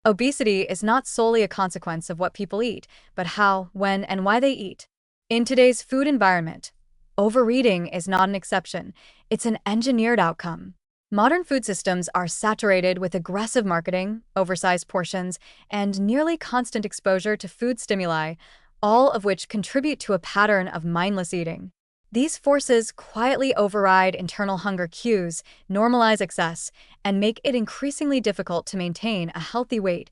Obesity is not solely a consequence of what people eat, but how, when, and why they eat. In today's food environment, overeating is not an exception, it's an engineered outcome. Modern food systems are saturated with aggressive marketing, oversized portions, and nearly constant exposure to food stimuli, all of which contribute to a pattern of mindless eating. These forces quietly override internal hunger cues, normalize excess, and make it increasingly difficult to maintain a healthy weight,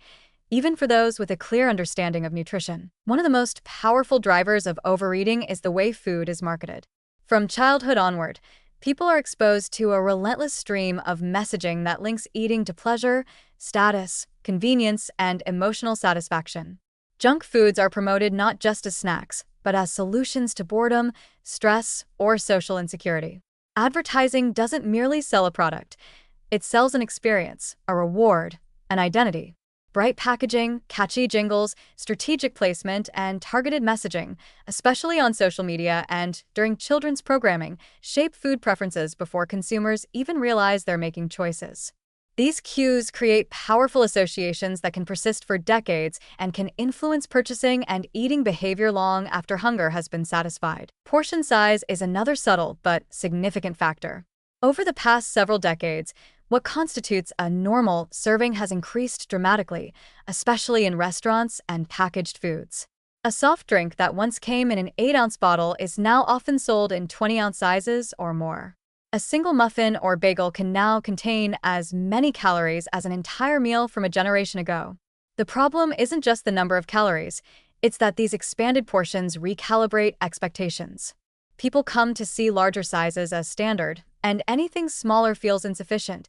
even for those with a clear understanding of nutrition. One of the most powerful drivers of overeating is the way food is marketed. From childhood onward, people are exposed to a relentless stream of messaging that links eating to pleasure, status, convenience, and emotional satisfaction. Junk foods are promoted not just as snacks, but as solutions to boredom, stress, or social insecurity. Advertising doesn't merely sell a product, it sells an experience, a reward, an identity. Bright packaging, catchy jingles, strategic placement, and targeted messaging, especially on social media and during children's programming, shape food preferences before consumers even realize they're making choices. These cues create powerful associations that can persist for decades and can influence purchasing and eating behavior long after hunger has been satisfied. Portion size is another subtle but significant factor. Over the past several decades, what constitutes a normal serving has increased dramatically, especially in restaurants and packaged foods. A soft drink that once came in an 8-ounce bottle is now often sold in 20-ounce sizes or more. A single muffin or bagel can now contain as many calories as an entire meal from a generation ago. The problem isn't just the number of calories, it's that these expanded portions recalibrate expectations. People come to see larger sizes as standard, and anything smaller feels insufficient,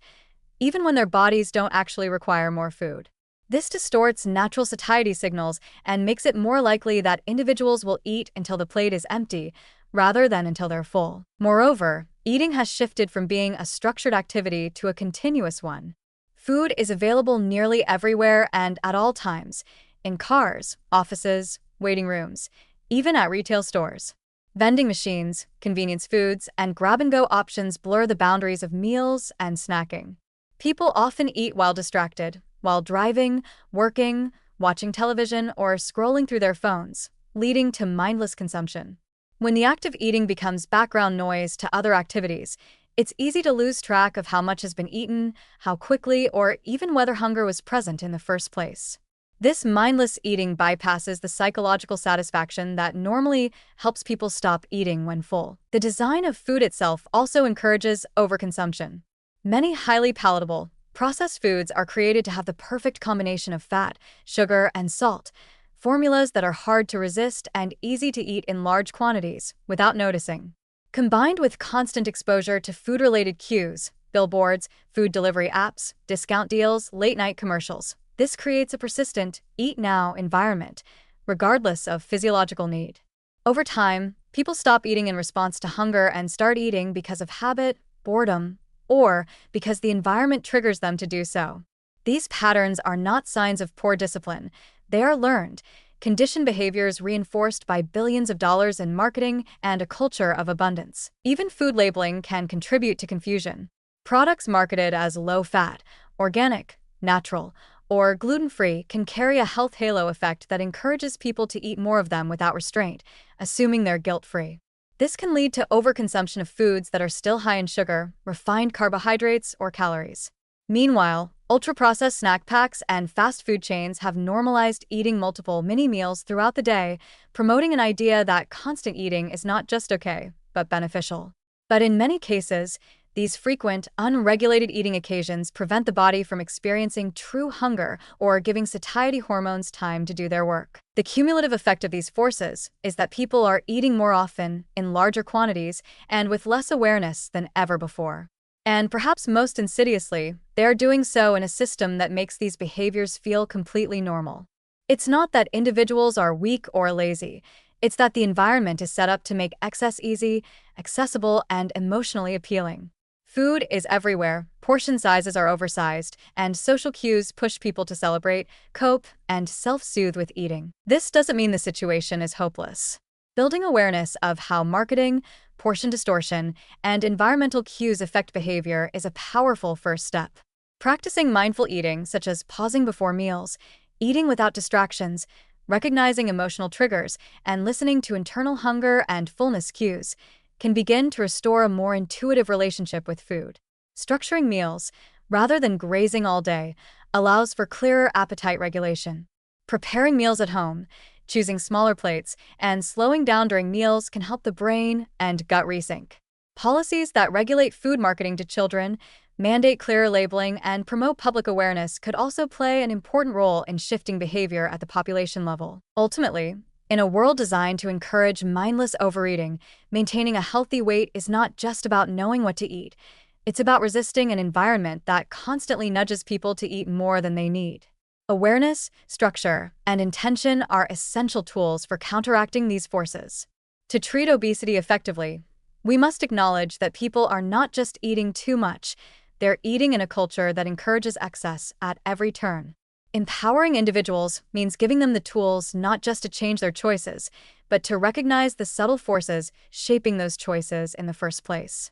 even when their bodies don't actually require more food. This distorts natural satiety signals and makes it more likely that individuals will eat until the plate is empty, rather than until they're full. Moreover, eating has shifted from being a structured activity to a continuous one. Food is available nearly everywhere and at all times, in cars, offices, waiting rooms, even at retail stores. Vending machines, convenience foods, and grab-and-go options blur the boundaries of meals and snacking. People often eat while distracted, while driving, working, watching television, or scrolling through their phones, leading to mindless consumption. When the act of eating becomes background noise to other activities, it's easy to lose track of how much has been eaten, how quickly, or even whether hunger was present in the first place. This mindless eating bypasses the psychological satisfaction that normally helps people stop eating when full. The design of food itself also encourages overconsumption. Many highly palatable, processed foods are created to have the perfect combination of fat, sugar, and salt, formulas that are hard to resist and easy to eat in large quantities without noticing. Combined with constant exposure to food-related cues, billboards, food delivery apps, discount deals, late-night commercials, this creates a persistent, eat-now environment, regardless of physiological need. Over time, people stop eating in response to hunger and start eating because of habit, boredom, or because the environment triggers them to do so. These patterns are not signs of poor discipline. They are learned, conditioned behaviors reinforced by billions of dollars in marketing and a culture of abundance. Even food labeling can contribute to confusion. Products marketed as low-fat, organic, natural, or gluten-free can carry a health halo effect that encourages people to eat more of them without restraint, assuming they're guilt-free. This can lead to overconsumption of foods that are still high in sugar, refined carbohydrates, or calories. Meanwhile, ultra-processed snack packs and fast food chains have normalized eating multiple mini-meals throughout the day, promoting an idea that constant eating is not just okay, but beneficial. But in many cases, these frequent, unregulated eating occasions prevent the body from experiencing true hunger or giving satiety hormones time to do their work. The cumulative effect of these forces is that people are eating more often, in larger quantities, and with less awareness than ever before. And perhaps most insidiously, they are doing so in a system that makes these behaviors feel completely normal. It's not that individuals are weak or lazy. It's that the environment is set up to make excess easy, accessible, and emotionally appealing. Food is everywhere, portion sizes are oversized, and social cues push people to celebrate, cope, and self-soothe with eating. This doesn't mean the situation is hopeless. Building awareness of how marketing, portion distortion, and environmental cues affect behavior is a powerful first step. Practicing mindful eating, such as pausing before meals, eating without distractions, recognizing emotional triggers, and listening to internal hunger and fullness cues, can begin to restore a more intuitive relationship with food. Structuring meals, rather than grazing all day, allows for clearer appetite regulation. Preparing meals at home, choosing smaller plates, and slowing down during meals can help the brain and gut resync. Policies that regulate food marketing to children, mandate clearer labeling, and promote public awareness could also play an important role in shifting behavior at the population level. Ultimately, in a world designed to encourage mindless overeating, maintaining a healthy weight is not just about knowing what to eat. It's about resisting an environment that constantly nudges people to eat more than they need. Awareness, structure, and intention are essential tools for counteracting these forces. To treat obesity effectively, we must acknowledge that people are not just eating too much, they're eating in a culture that encourages excess at every turn. Empowering individuals means giving them the tools not just to change their choices, but to recognize the subtle forces shaping those choices in the first place.